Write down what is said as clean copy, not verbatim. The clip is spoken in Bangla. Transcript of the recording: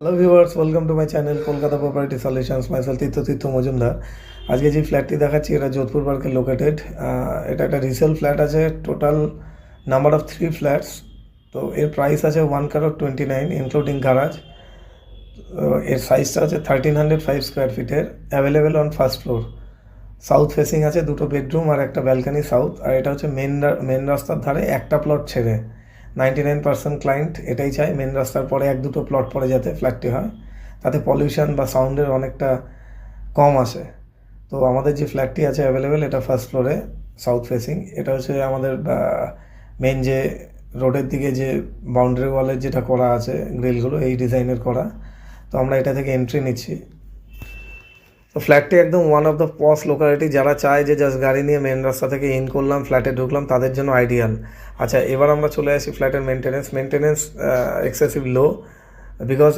Hello viewers, welcome to my channel Kolkata property solutions. Myself Tirtha Majumdar. আজকে যে ফ্ল্যাটটি দেখাচ্ছি এটা যোধপুর পার্কে লোকেটেড। এটা একটা রিসেল ফ্ল্যাট আছে। Total number of 3 flats. তো এর প্রাইস আছে 1,29 ইনক্লুডিং গ্যারাজ। এর সাইজটা আছে 1305 স্কোয়ার ফিটের। Available on first floor. South facing আছে, 2টো বেডরুম আর একটা ব্যালকানি সাউথ। আর এটা হচ্ছে মেন রাস্তার ধারে একটা প্লট ছেড়ে। 99% ক্লায়েন্ট এটাই চায় মেন রাস্তার পরে 1-2টো প্লট পরে যাতে ফ্ল্যাটটি হয়, তাতে পলিউশন বা সাউন্ডের অনেকটা কম আসে। তো আমাদের যে ফ্ল্যাটটি আছে অ্যাভেলেবেল, এটা ফার্স্ট ফ্লোরে সাউথ ফেসিং। এটা হচ্ছে আমাদের মেন যে রোডের দিকে যে বাউন্ডারি ওয়ালের যেটা করা আছে গ্রিলগুলো এই ডিজাইনের করা। তো আমরা এটা থেকে এন্ট্রি নিচ্ছি। তো ফ্ল্যাটটি একদম one of the pause locality. যারা চায় যে জাস্ট গাড়ি নিয়ে মেন রাস্তা থেকে ইন করলাম, ফ্ল্যাটে ঢুকলাম, তাদের জন্য আইডিয়াল। আচ্ছা, এবার আমরা চলে আসি ফ্ল্যাটের মেনটেনেন্স এক্সেসিভ লো, বিকজ